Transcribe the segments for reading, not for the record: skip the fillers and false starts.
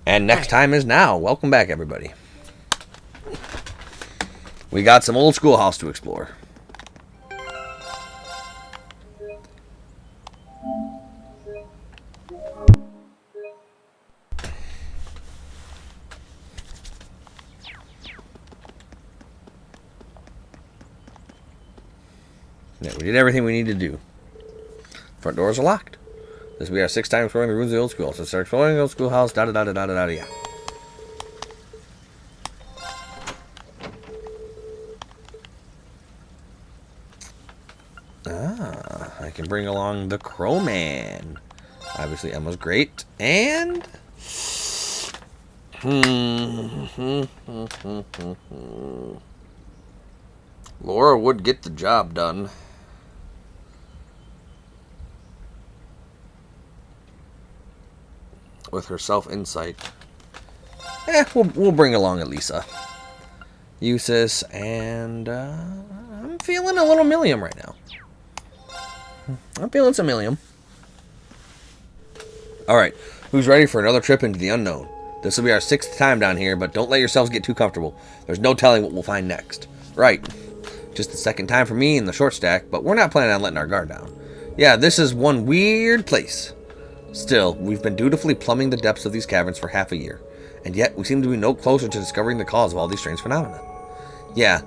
And next time is now. Welcome back, everybody. We got some old schoolhouse to explore. Yeah, we did everything we need to do. Front doors are locked. This will be our 6th time exploring the rooms of the old school. So start exploring the old schoolhouse. Da da da da da da da. Yeah. I can bring along the Crowman. Obviously, Emma's great. And... Laura would get the job done. With her self-insight. We'll bring along Elisa. Eustace, and I'm feeling a little Millium right now. I'm feeling some Millium. Alright, who's ready for another trip into the unknown? This will be our 6th time down here, but don't let yourselves get too comfortable. There's no telling what we'll find next. Right, just the 2nd time for me in the short stack, but we're not planning on letting our guard down. Yeah, this is one weird place. Still, we've been dutifully plumbing the depths of these caverns for half a year, and yet we seem to be no closer to discovering the cause of all these strange phenomena. Yeah,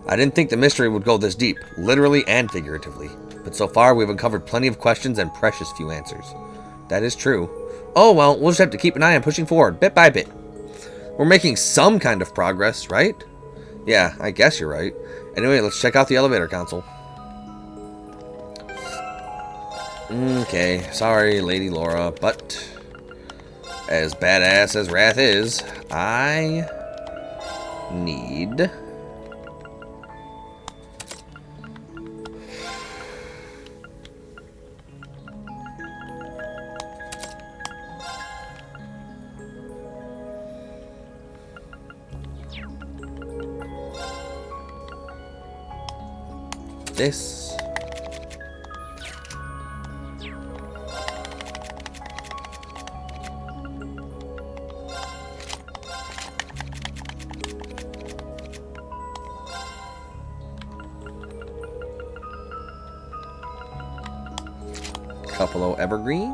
I didn't think the mystery would go this deep, literally and figuratively, but so far we've uncovered plenty of questions and precious few answers. That is true. Oh well, we'll just have to keep an eye on pushing forward, bit by bit. We're making some kind of progress, right? Yeah, I guess you're right. Anyway, let's check out the elevator console. Okay, sorry, Lady Laura, but as badass as Wrath is, I need this. Couple of evergreens.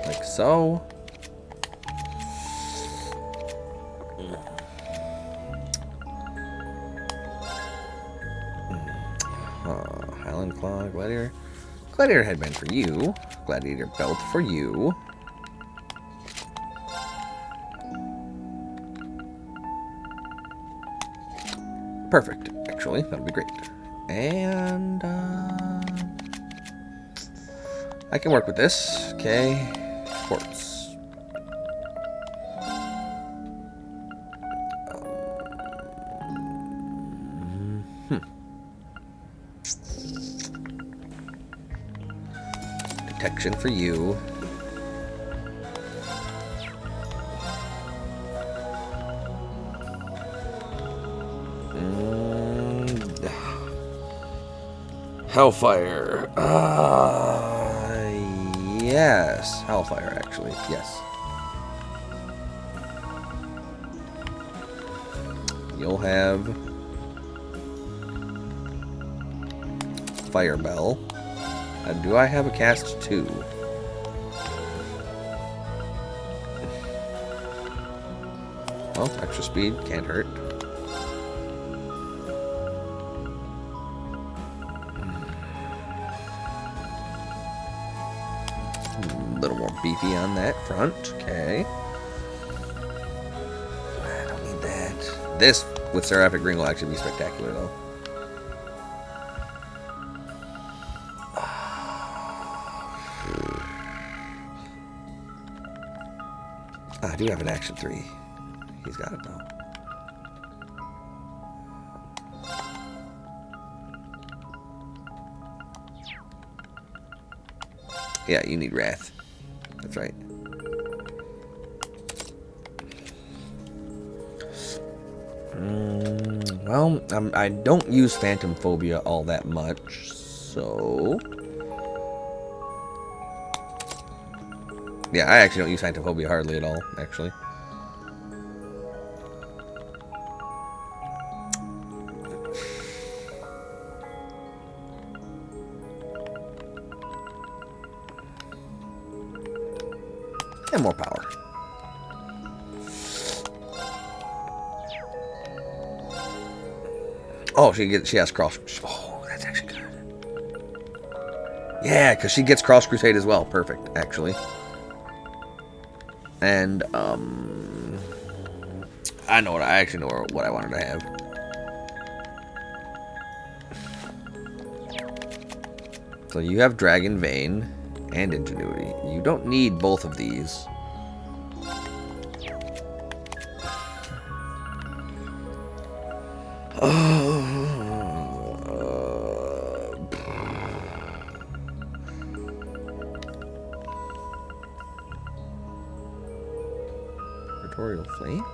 Like so. Highland Claw, Gladiator. Gladiator Headband for you. Gladiator Belt for you. Perfect, actually. That would be great. And, I can work with this. Okay. Quartz. Detection for you. Hellfire. Yes. Hellfire, actually. Yes. You'll have Fire Bell. Do I have a cast 2? Well, extra speed can't hurt. A little more beefy on that front. Okay. I don't need that. This with Seraphic Ring will actually be spectacular, though. I do have an action 3. He's got it, though. Yeah, you need Wrath. That's right. Well, I don't use Phantom Phobia all that much, so Yeah, I actually don't use Phantophobia hardly at all, actually. And more power. Oh, she has cross. Oh, that's actually good. Yeah, because she gets Cross Crusade as well. Perfect, actually. And I know what I actually know what I wanted to have. So you have Dragon Vein and Ingenuity. You don't need both of these. Praetorial Flame?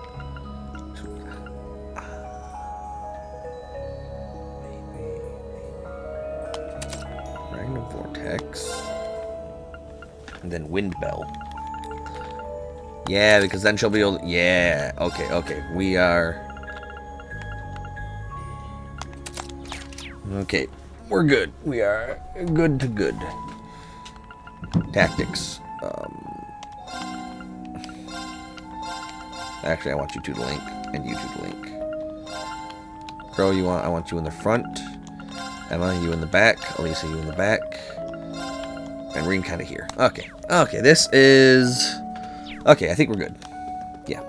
Magnum Vortex. And then Wind Bell. Yeah, because then she'll be able to, yeah, okay, okay. We are... Okay, we're good. We are good to good. Tactics. Actually, I want you two to link, and you two to link. Crow, I want you in the front. Emma, you in the back. Elisa, you in the back. And Reem kind of here. Okay. Okay, this is... Okay, I think we're good. Yeah.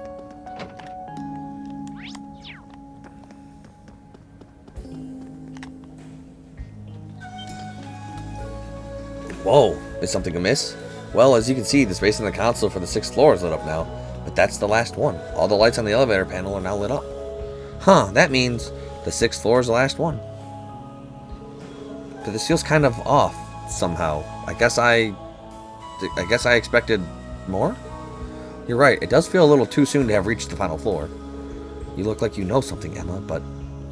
Whoa, is something amiss? Well, as you can see, the space on the console for the 6th floor is lit up now. But that's the last one. All the lights on the elevator panel are now lit up. Huh, that means the 6th floor is the last one. But this feels kind of off somehow. I guess I expected more? You're right, it does feel a little too soon to have reached the final floor. You look like you know something, Emma, but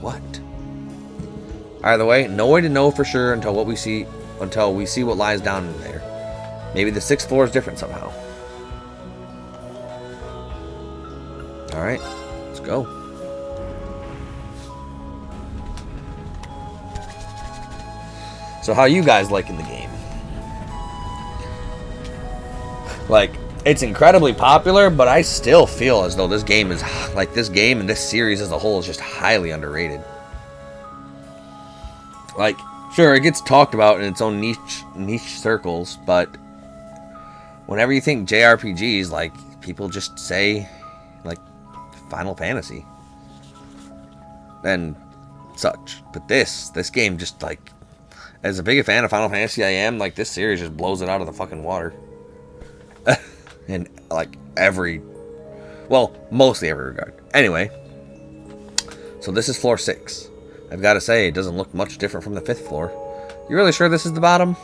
what? Either way, no way to know for sure until we see what lies down in there. Maybe the 6th floor is different somehow. Alright, let's go. So how you guys liking the game? Like, it's incredibly popular, but I still feel as though this game is, like, this game and this series as a whole is just highly underrated. Like, sure, it gets talked about in its own niche circles, but whenever you think JRPGs, like, people just say, like, Final Fantasy and such. But this game just, like, as a big a fan of Final Fantasy I am, like, this series just blows it out of the fucking water. In, like, mostly every regard. Anyway, so this is floor 6. I've got to say, it doesn't look much different from the 5th floor. You really sure this is the bottom?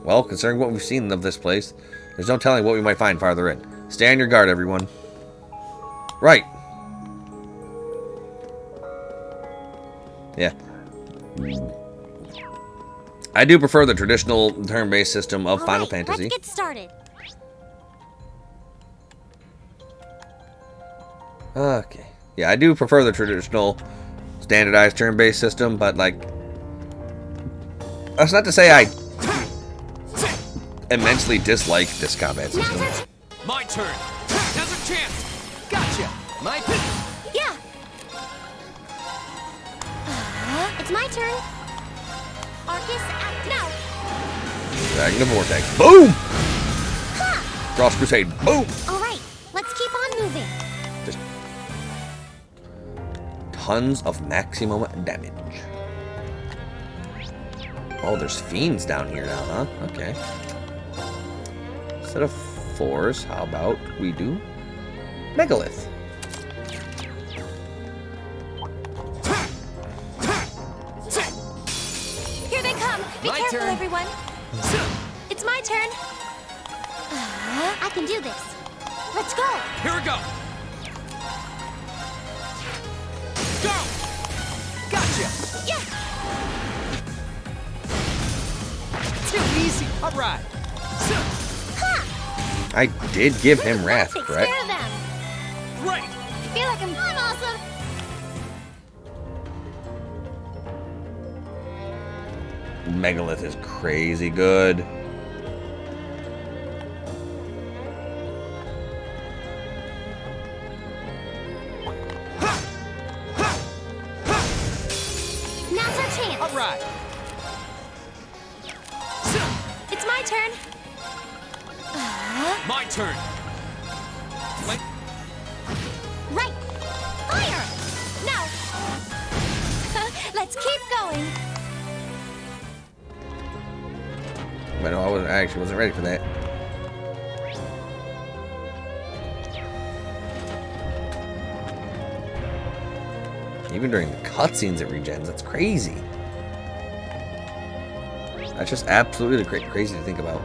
Well, considering what we've seen of this place, there's no telling what we might find farther in. Stay on your guard, everyone. Right. Yeah. I do prefer the traditional turn-based system of Final Fantasy. Let's get started. Okay. Yeah, I do prefer the traditional standardized turn-based system, but, like, that's not to say I immensely dislike this combat system. My turn. Now's a chance. Gotcha. My turn. Yeah. It's my turn. Arcus, act now. Magnum Vortex. Boom! Ha! Cross Crusade. Boom! All right, let's keep on moving. Just tons of maximum damage. Oh, there's fiends down here now, huh? Okay. Instead of 4s, how about we do Megalith? Here they come. Be My careful, turn. everyone. It's my turn. I can do this. Let's go. Here we go. Go. Gotcha. Yeah. Too easy. All right. Ha! I did give him wrath, Takes correct? care of them. Great! I feel like I'm awesome. Megalith is crazy good. Now's our chance. All right. It's my turn. My turn. Wait. Right. Fire. Now. Let's keep going. But no, I actually wasn't ready for that. Even during the cutscenes, it regens. That's crazy. That's just absolutely crazy to think about.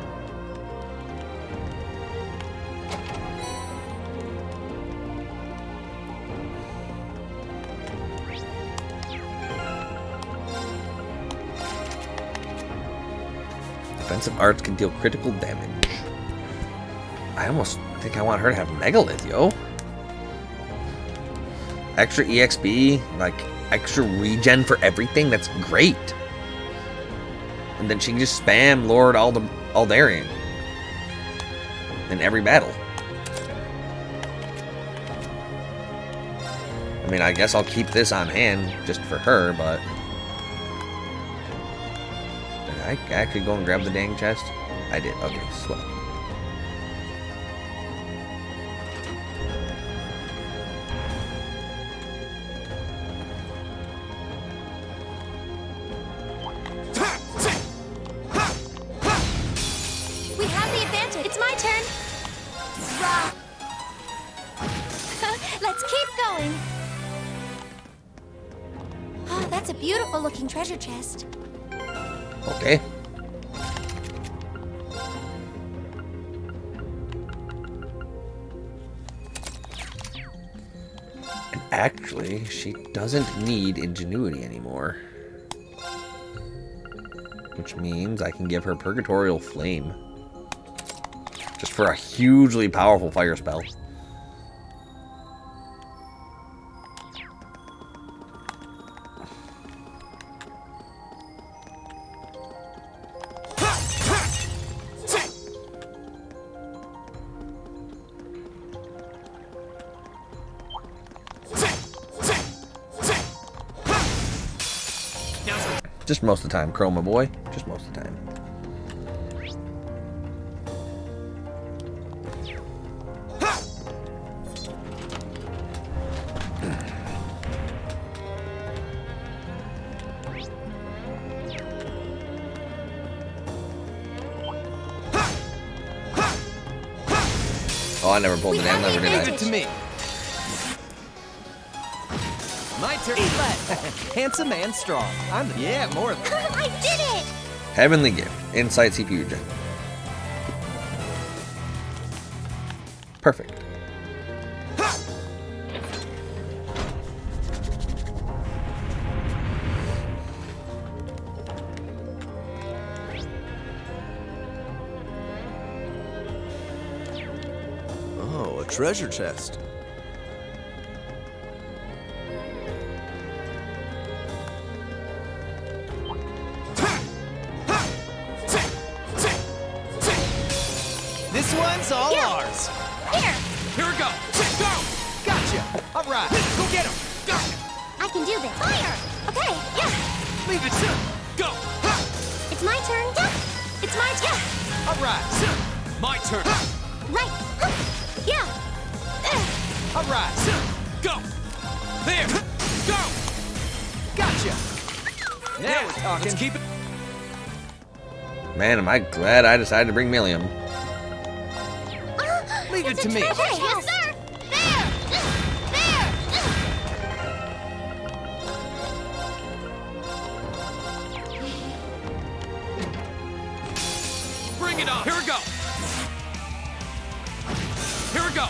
Defensive arts can deal critical damage. I almost think I want her to have Megalith, yo. Extra EXP, like extra regen for everything. That's great. And then she can just spam Lord Aldarian in every battle. I mean, I guess I'll keep this on hand just for her, but did I actually go and grab the dang chest? I did. Okay, swell. We have the advantage. It's my turn. Rah. Let's keep going. Oh, that's a beautiful looking treasure chest. Okay. And actually, she doesn't need ingenuity anymore. Which means I can give her Purgatorial Flame. Just for a hugely powerful fire spell. Just most of the time, Chroma boy. Just most of the time. Oh, I never pulled the damn lever, did Leave I? it to me. My turn. Handsome and strong. Yeah, more than. I did it! Heavenly Gift. Insight CPU gen. Perfect. Oh, a treasure chest. This one's all Yeah. ours. Here! Here we go. Go! Gotcha. All right. Go get him. Go. I can do this. Fire! Okay, yeah! Leave it to. Go. It's my turn. Yeah! It's my turn. All right. My turn. Right! Yeah! All right. Go. There. Go. Gotcha. Now we're talking. Let's keep it. Man, am I glad I decided to bring Millium. Leave it to me. Okay, yes, sir! There! There! Bring it on. Here we go. Here we go.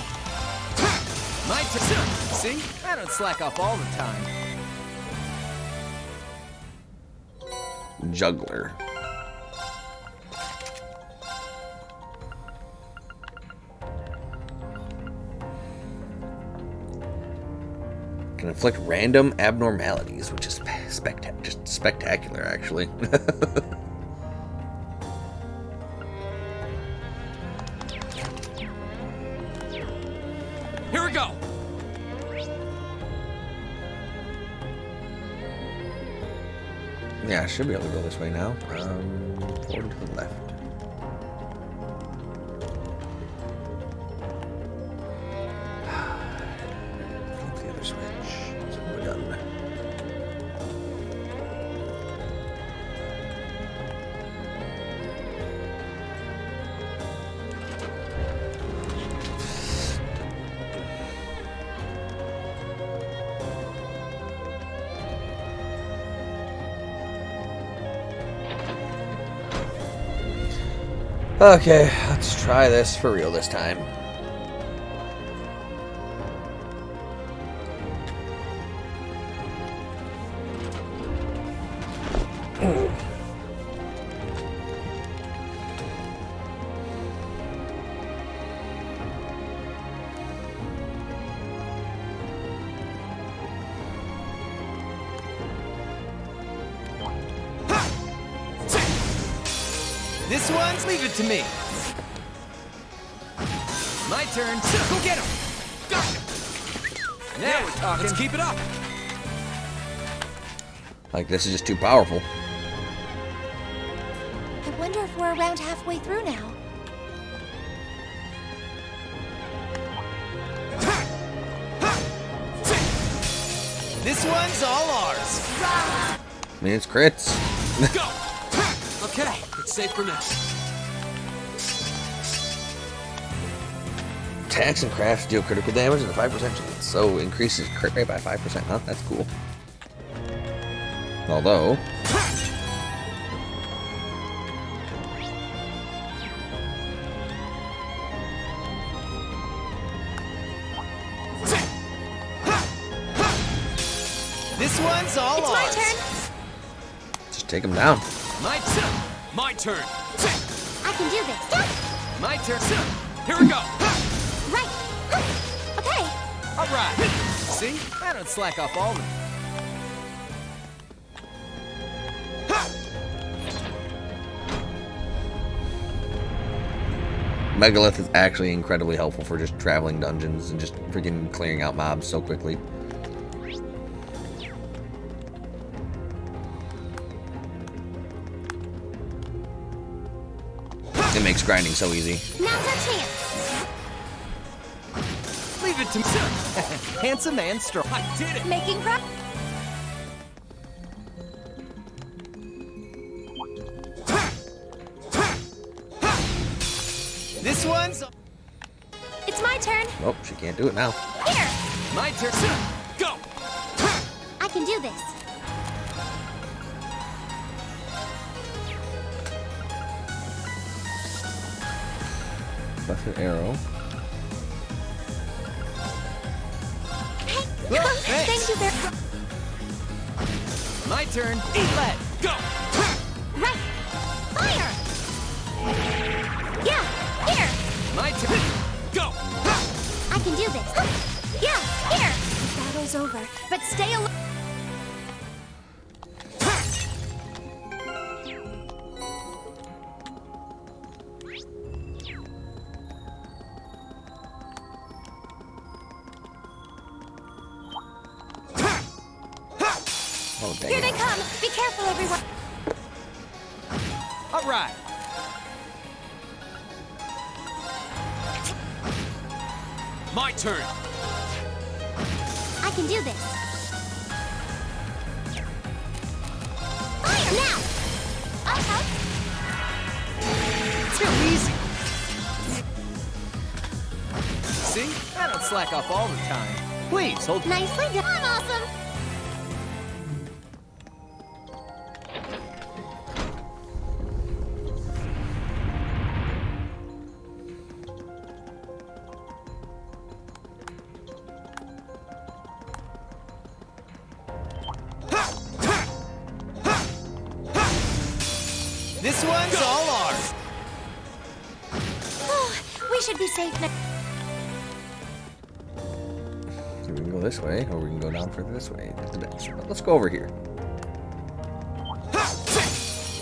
My turn. See? I don't slack off all the time. Juggler. Can inflict random abnormalities, which is just spectacular, actually. Here we go. Yeah, I should be able to go this way now. Forward to the left. Flip the other switch. So we're done. Okay, let's try this for real this time. This one's leave it to me. My turn. Go get him. Got him. Now we're talking. Let's keep it up. Like, this is just too powerful. I wonder if we're around halfway through now. This one's all ours. I mean, it's crits. Go. Okay, it's safe for now. Attacks and crafts deal critical damage and a 5% chance. So increases crit rate by 5%, huh? That's cool. Although... This one's all It's ours. my turn. just take him down. My turn. My turn. I can do this. My turn. Here we go. Right. Okay. All right. See? I don't slack off all the Megalith is actually incredibly helpful for just traveling dungeons and just freaking clearing out mobs so quickly. It makes grinding so easy. Now's our chance. Leave it to me. Handsome and strong. I did it. Making progress. This one's It's my turn. Oh, she can't do it now. Here. my turn. Go. I can do this. That's an arrow. Hey. Well, Thank thanks. you very My turn. Eat lead. Go. Right. Fire. Yeah. Here. My turn. Go. I can do this. Yeah. Here. The battle's over, but stay alert. Oh, dang Here they it. come. Be careful, everyone. All right. My turn. I can do this. Fire now. I'll help. Too easy. See? I don't slack off all the time. Please hold. Nicely done. I'm awesome. This one's all ours. We should be safe now. Here we we can go this way, or we can go down further this way. Let's go over here.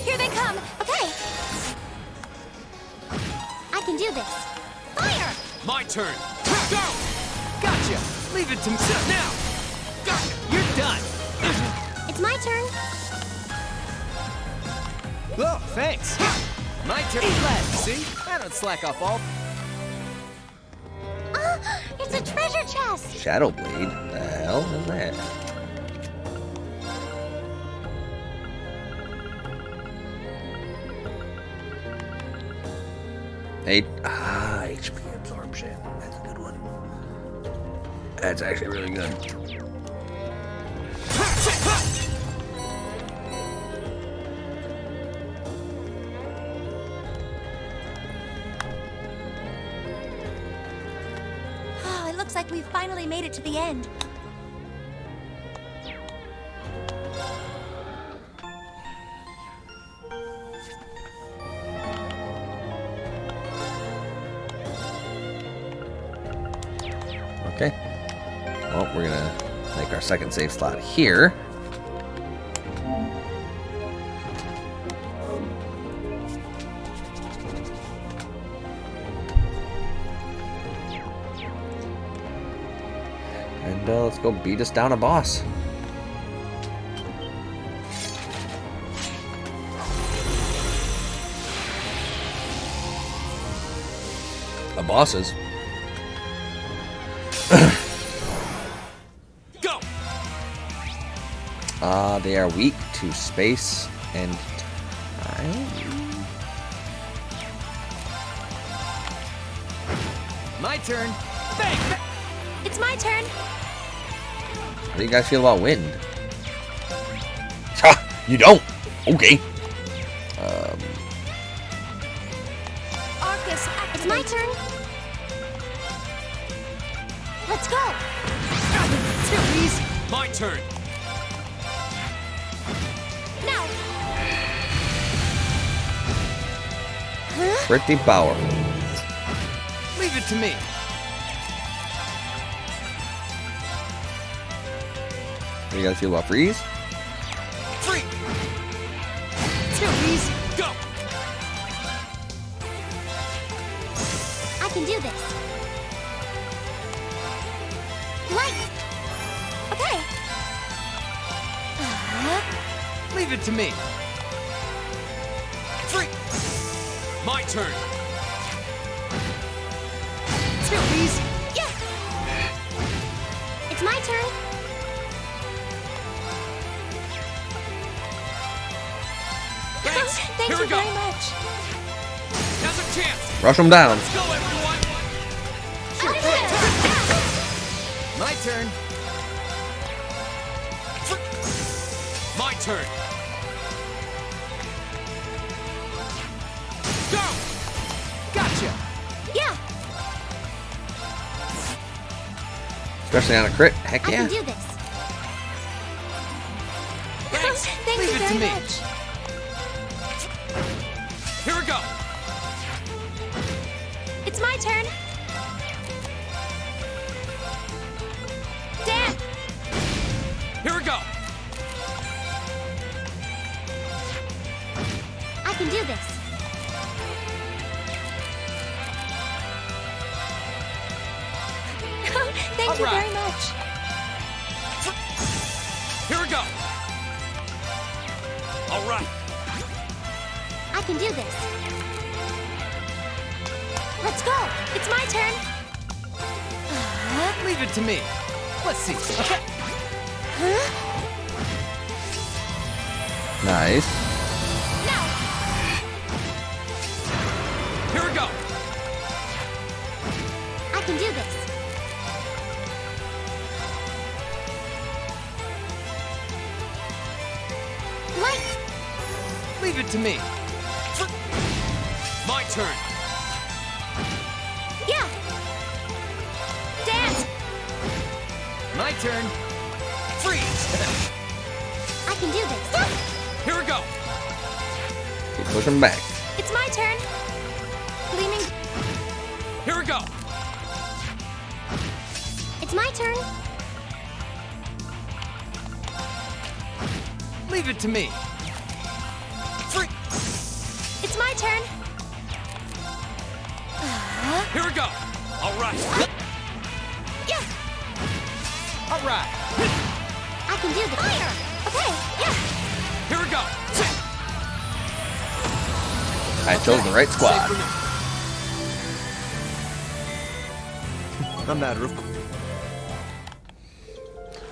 Here they come. Okay. I can do this. Fire! My turn. Go! Gotcha! Leave it to me now! Gotcha! You're done! It's my turn. Oh, thanks! My turn! Eat less! See? I don't slack off all... It's a treasure chest. Shadow Blade? The hell is that? HP absorption. That's a good one. That's actually really good. Oh, it looks like we've finally made it to the end. Okay. Well, we're gonna make our second save slot here. And let's go beat us down a boss. A bosses. Go! They are weak to space and time. My turn. Bang! It's my turn. How do you guys feel about wind? Ha! You don't? Okay. Arcus, it's my turn. Let's go. Please! My turn. Now. Pretty powerful. Leave it to me. How do you guys feel about freeze? Free! Please! Go! I can do this. Light. Okay. Leave it to me. Free! My turn. Please! Yeah. It's my turn. Thanks! Thank Here you we go! very much. Now's a chance! Rush them down. Let's go, everyone! Out of here. My turn. My turn. Go! Gotcha! Yeah. Especially on a crit. Heck I yeah. can do this. Thanks! Thank Leave you it very to me. much. Here we go! It's my turn. Dan. Here we go! I can do this. Thank you All right. very much. Here we go! All right! I can do this. Let's go. It's my turn. Leave it to me. Let's see. Okay. Nice. Now. Here we go! I can do this. Light. Leave it to me. My turn. Yeah. Dance. My turn. Freeze! I can do this. Here we go! Keep pushing back. It's my turn. Gleaming. Here we go! It's my turn. Leave it to me. Free. It's my turn. Here we go. All right. Yeah, All right. I can do this. Fire. Okay, yeah. Here we go. I chose the right Safe squad. for now. A matter of course.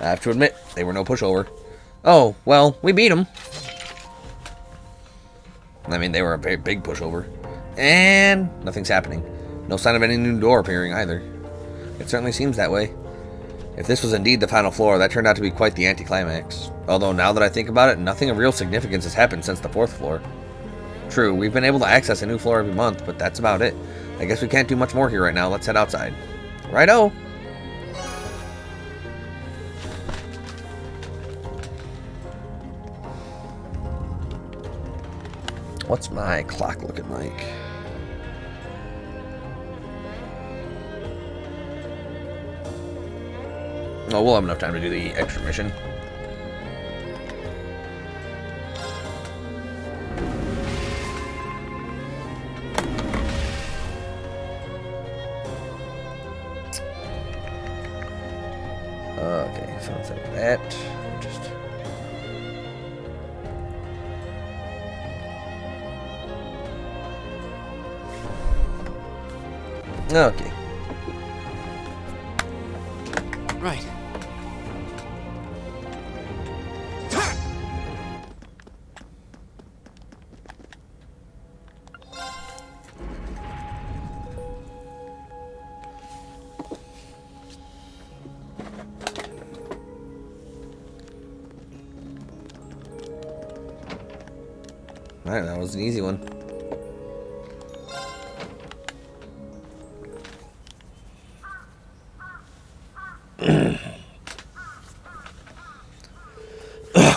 I have to admit, they were no pushover. Oh, well, we beat them. I mean, they were a very big pushover. And nothing's happening. No sign of any new door appearing either. It certainly seems that way. If this was indeed the final floor, that turned out to be quite the anticlimax. Although now that I think about it, nothing of real significance has happened since the 4th floor. True, we've been able to access a new floor every month, but that's about it. I guess we can't do much more here right now. Let's head outside. Righto! What's my clock looking like? Oh, we'll have enough time to do the extra mission. Okay, so instead of that, just... Okay. Right. Alright, that was an easy one.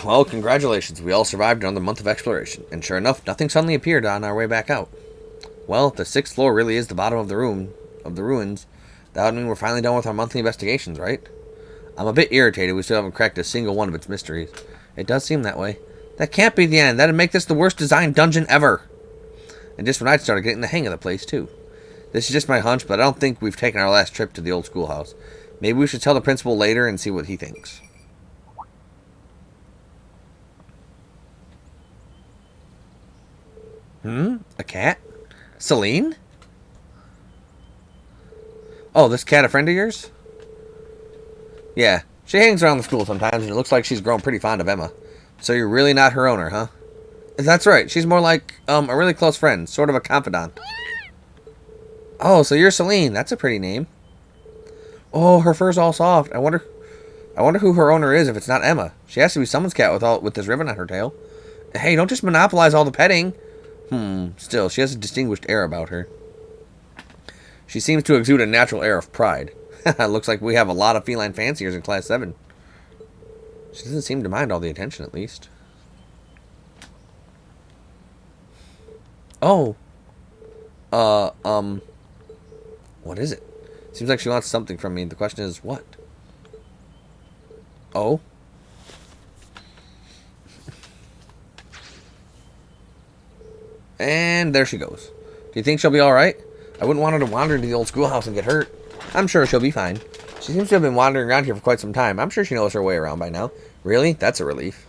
Well, congratulations. We all survived another month of exploration. And sure enough, nothing suddenly appeared on our way back out. Well, if the 6th floor really is the bottom of the ruins, that would mean we're finally done with our monthly investigations, right? I'm a bit irritated we still haven't cracked a single one of its mysteries. It does seem that way. That can't be the end. That'd make this the worst designed dungeon ever. And just when I'd started getting the hang of the place, too. This is just my hunch, but I don't think we've taken our last trip to the old schoolhouse. Maybe we should tell the principal later and see what he thinks. A cat? Celine? Oh, this cat a friend of yours? Yeah, she hangs around the school sometimes, and it looks like she's grown pretty fond of Emma. So you're really not her owner, huh? That's right, she's more like, a really close friend, sort of a confidant. Oh, so you're Celine, that's a pretty name. Oh, her fur's all soft. I wonder who her owner is if it's not Emma. She has to be someone's cat with this ribbon on her tail. Hey, don't just monopolize all the petting. Still, she has a distinguished air about her. She seems to exude a natural air of pride. Looks like we have a lot of feline fanciers in Class 7. She doesn't seem to mind all the attention, at least. Oh. What is it? Seems like she wants something from me. The question is, what? Oh? And there she goes. Do you think she'll be alright? I wouldn't want her to wander into the old schoolhouse and get hurt. I'm sure she'll be fine. She seems to have been wandering around here for quite some time. I'm sure she knows her way around by now. Really? That's a relief.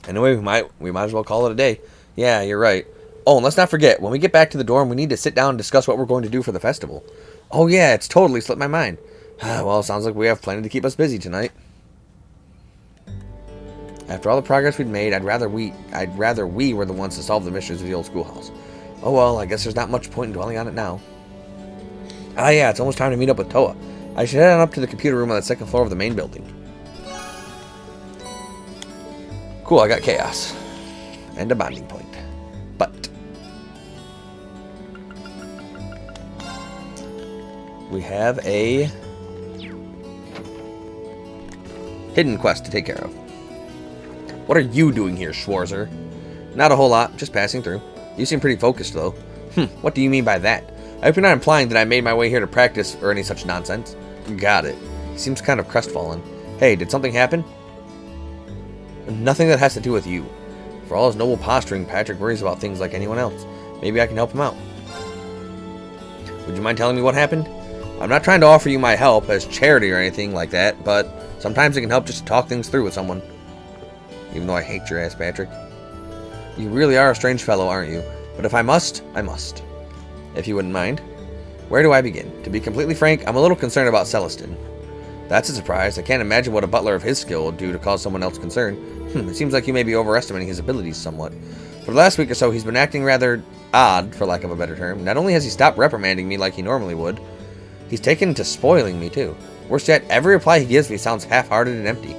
Anyway, we might as well call it a day. Yeah, you're right. Oh, and let's not forget, when we get back to the dorm, we need to sit down and discuss what we're going to do for the festival. Oh yeah, it's totally slipped my mind. Well, sounds like we have plenty to keep us busy tonight. After all the progress we'd made, I'd rather we were the ones to solve the mysteries of the old schoolhouse. Oh well, I guess there's not much point in dwelling on it now. Ah yeah, it's almost time to meet up with Toa. I should head on up to the computer room on the 2nd floor of the main building. Cool, I got chaos. And a bonding point. But we have a hidden quest to take care of. What are you doing here, Schwarzer? Not a whole lot, just passing through. You seem pretty focused, though. What do you mean by that? I hope you're not implying that I made my way here to practice or any such nonsense. Got it. He seems kind of crestfallen. Hey, did something happen? Nothing that has to do with you. For all his noble posturing, Patrick worries about things like anyone else. Maybe I can help him out. Would you mind telling me what happened? I'm not trying to offer you my help as charity or anything like that, but sometimes it can help just to talk things through with someone. Even though I hate your ass, Patrick. You really are a strange fellow, aren't you? But if I must, I must. If you wouldn't mind. Where do I begin? To be completely frank, I'm a little concerned about Celestin. That's a surprise. I can't imagine what a butler of his skill would do to cause someone else concern. It seems like you may be overestimating his abilities somewhat. For the last week or so, he's been acting rather odd, for lack of a better term. Not only has he stopped reprimanding me like he normally would, he's taken to spoiling me too. Worse yet, every reply he gives me sounds half-hearted and empty.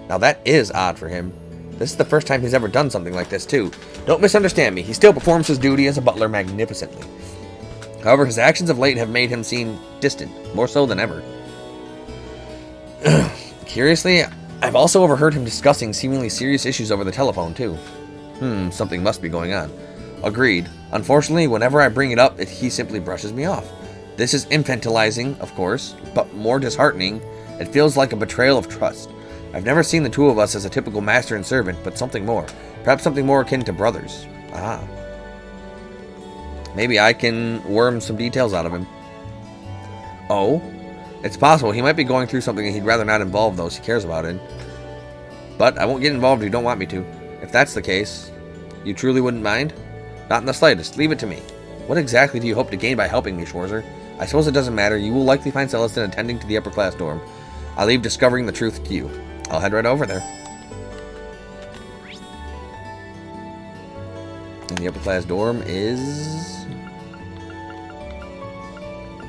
Now that is odd for him. This is the first time he's ever done something like this too. Don't misunderstand me. He still performs his duty as a butler magnificently. However, his actions of late have made him seem distant, more so than ever. Curiously, I've also overheard him discussing seemingly serious issues over the telephone, too. Something must be going on. Agreed. Unfortunately, whenever I bring it up, he simply brushes me off. This is infantilizing, of course, but more disheartening. It feels like a betrayal of trust. I've never seen the two of us as a typical master and servant, but something more. Perhaps something more akin to brothers. Ah. Maybe I can worm some details out of him. Oh? It's possible he might be going through something and he'd rather not involve those he cares about in. But I won't get involved if you don't want me to. If that's the case, you truly wouldn't mind? Not in the slightest. Leave it to me. What exactly do you hope to gain by helping me, Schwarzer? I suppose it doesn't matter. You will likely find Celestin attending to the upper class dorm. I'll leave discovering the truth to you. I'll head right over there. And the upper class dorm is...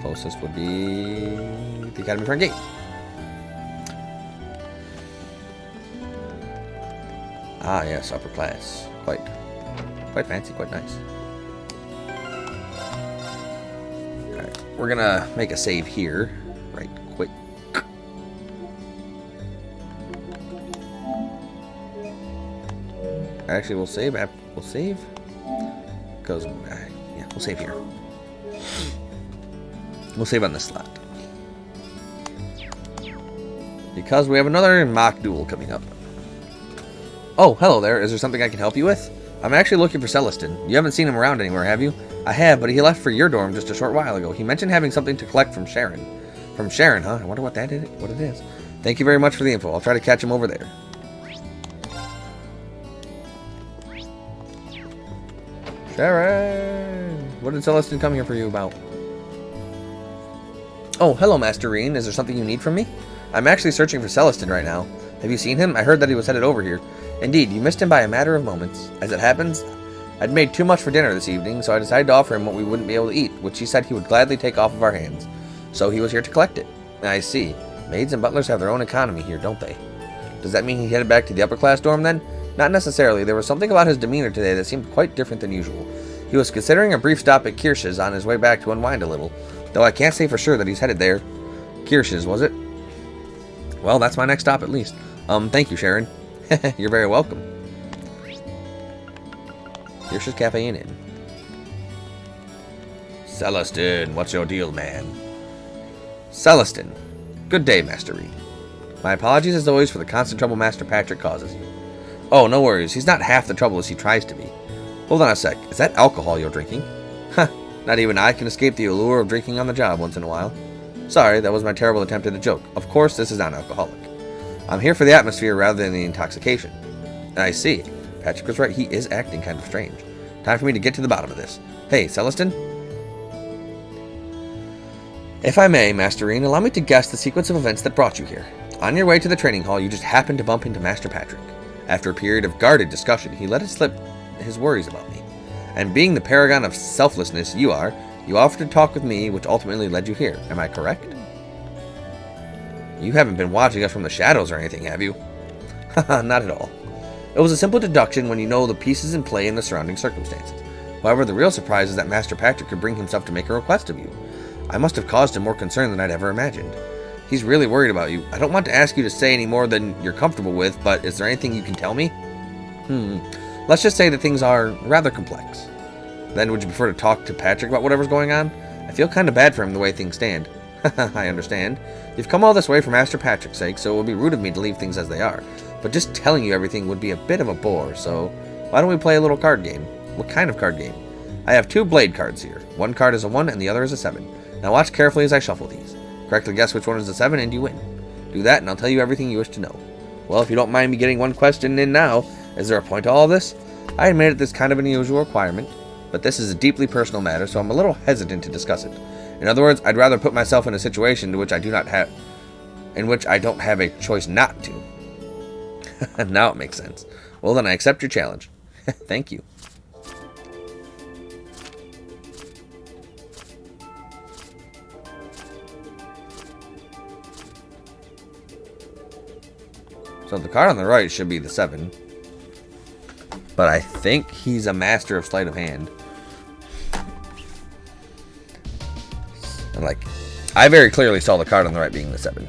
closest would be the Academy front gate. Ah, yes, upper class. Quite fancy, quite nice. Alright, we're gonna make a save here. Right quick. Actually, we'll save. Because, yeah, we'll save here. We'll save on this slot. Because we have another mock duel coming up. Oh, hello there. Is there something I can help you with? I'm actually looking for Celestin. You haven't seen him around anywhere, have you? I have, but he left for your dorm just a short while ago. He mentioned having something to collect from Sharon. From Sharon, huh? I wonder what it is. Thank you very much for the info. I'll try to catch him over there. Sharon! What did Celestin come here for you about? Oh, hello, Master Reen. Is there something you need from me? I'm actually searching for Celestin right now. Have you seen him? I heard that he was headed over here. Indeed, you missed him by a matter of moments. As it happens, I'd made too much for dinner this evening, so I decided to offer him what we wouldn't be able to eat, which he said he would gladly take off of our hands. So he was here to collect it. I see. Maids and butlers have their own economy here, don't they? Does that mean he headed back to the upper class dorm then? Not necessarily. There was something about his demeanor today that seemed quite different than usual. He was considering a brief stop at Kirsch's on his way back to unwind a little, though I can't say for sure that he's headed there. Kirsch's, was it? Well, that's my next stop at least. Thank you, Sharon. You're very welcome. Kirsch's Cafe and Inn. Celestin, what's your deal, man? Celestin. Good day, Master Reed. My apologies as always for the constant trouble Master Patrick causes you. Oh, no worries. He's not half the trouble as he tries to be. Hold on a sec. Is that alcohol you're drinking? Huh. Not even I can escape the allure of drinking on the job once in a while. Sorry, that was my terrible attempt at a joke. Of course, this is non-alcoholic. I'm here for the atmosphere rather than the intoxication. I see. Patrick was right. He is acting kind of strange. Time for me to get to the bottom of this. Hey, Celestin? If I may, Master Reen, allow me to guess the sequence of events that brought you here. On your way to the training hall, you just happened to bump into Master Patrick. After a period of guarded discussion, he let it slip his worries about me. And being the paragon of selflessness you are, you offered to talk with me, which ultimately led you here. Am I correct? You haven't been watching us from the shadows or anything, have you? Haha, not at all. It was a simple deduction when you know the pieces in play and the surrounding circumstances. However, the real surprise is that Master Patrick could bring himself to make a request of you. I must have caused him more concern than I'd ever imagined. He's really worried about you. I don't want to ask you to say any more than you're comfortable with, but is there anything you can tell me? Let's just say that things are rather complex. Then would you prefer to talk to Patrick about whatever's going on? I feel kind of bad for him the way things stand. I understand. You've come all this way for Master Patrick's sake, so it would be rude of me to leave things as they are. but just telling you everything would be a bit of a bore, so why don't we play a little card game? What kind of card game? I have 2 blade cards here. One card is a 1 and the other is a 7. Now watch carefully as I shuffle these. Correctly guess which one is a 7 and you win. Do that and I'll tell you everything you wish to know. Well, if you don't mind me getting one question in now, is there a point to all this? I admit it, this is kind of an unusual requirement, but this is a deeply personal matter, so I'm a little hesitant to discuss it. In other words, I'd rather put myself in a situation in which I don't have a choice not to. Now it makes sense. Well, then I accept your challenge. Thank you. So the card on the right should be the 7. But I think he's a master of sleight of hand. And like, I very clearly saw the card on the right being the 7.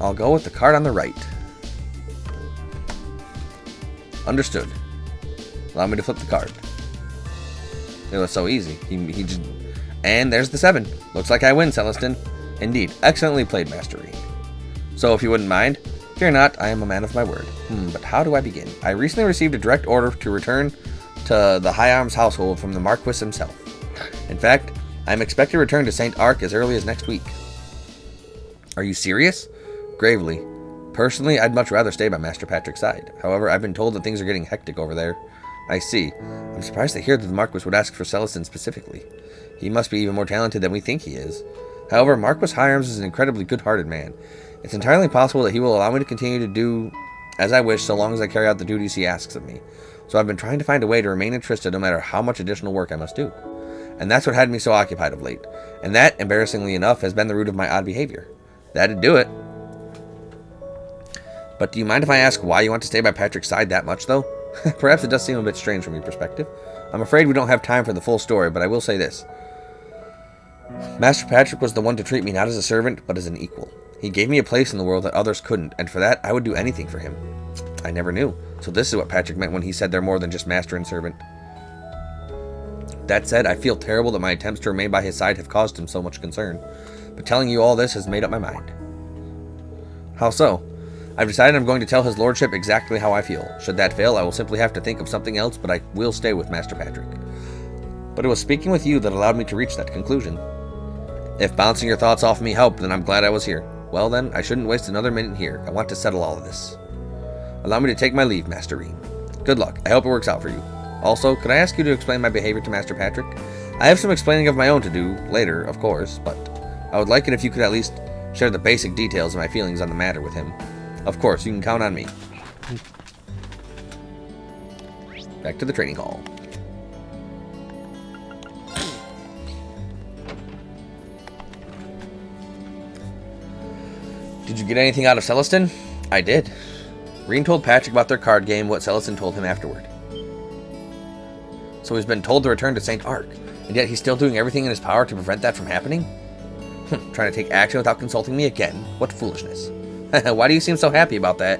I'll go with the card on the right. Understood. Allow me to flip the card. It was so easy. He just... And there's the 7. Looks like I win, Celestin. Indeed. Excellently played, Master Rean. So, if you wouldn't mind, fear not, I am a man of my word. But how do I begin? I recently received a direct order to return to the High Arms household from the Marquis himself. In fact, I am expected to return to St. Arc as early as next week. Are you serious? Gravely. Personally, I'd much rather stay by Master Patrick's side. However, I've been told that things are getting hectic over there. I see. I'm surprised to hear that the Marquis would ask for Celestin specifically. He must be even more talented than we think he is. However, Marquis High Arms is an incredibly good-hearted man. It's entirely possible that he will allow me to continue to do as I wish so long as I carry out the duties he asks of me. So I've been trying to find a way to remain interested no matter how much additional work I must do. And that's what had me so occupied of late. And that, embarrassingly enough, has been the root of my odd behavior. That'd do it. But do you mind if I ask why you want to stay by Patrick's side that much, though? Perhaps it does seem a bit strange from your perspective. I'm afraid we don't have time for the full story, but I will say this. Master Patrick was the one to treat me not as a servant, but as an equal. He gave me a place in the world that others couldn't, and for that, I would do anything for him. I never knew. So this is what Patrick meant when he said they're more than just master and servant. That said, I feel terrible that my attempts to remain by his side have caused him so much concern. But telling you all this has made up my mind. How so? I've decided I'm going to tell his lordship exactly how I feel. Should that fail, I will simply have to think of something else, but I will stay with Master Patrick. But it was speaking with you that allowed me to reach that conclusion. If bouncing your thoughts off me helped, then I'm glad I was here. Well then, I shouldn't waste another minute here. I want to settle all of this. Allow me to take my leave, Master Rean. Good luck. I hope it works out for you. Also, could I ask you to explain my behavior to Master Patrick? I have some explaining of my own to do, later, of course, but I would like it if you could at least share the basic details of my feelings on the matter with him. Of course, you can count on me. Back to the training hall. Did you get anything out of Celestin? I did. Rean told Patrick about their card game, what Celestin told him afterward. So he's been told to return to St. Arc, and yet he's still doing everything in his power to prevent that from happening? Trying to take action without consulting me again. What foolishness. Why do you seem so happy about that?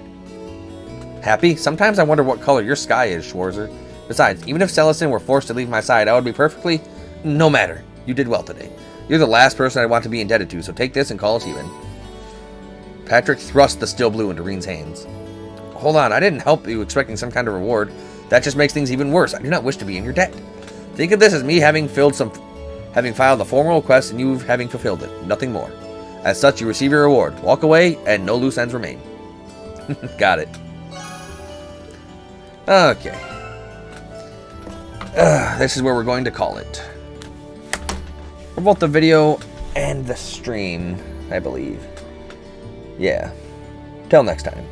Happy? Sometimes I wonder what color your sky is, Schwarzer. Besides, even if Celestin were forced to leave my side, I would be perfectly... No matter. You did well today. You're the last person I want to be indebted to, so take this and call us even. Patrick thrust the steel blue into Rean's hands. Hold on, I didn't help you expecting some kind of reward. That just makes things even worse. I do not wish to be in your debt. Think of this as me having filed a formal request and you having fulfilled it. Nothing more. As such, you receive your reward. Walk away, and no loose ends remain. Got it. Okay. This is where we're going to call it. For both the video and the stream, I believe. Yeah. Till next time.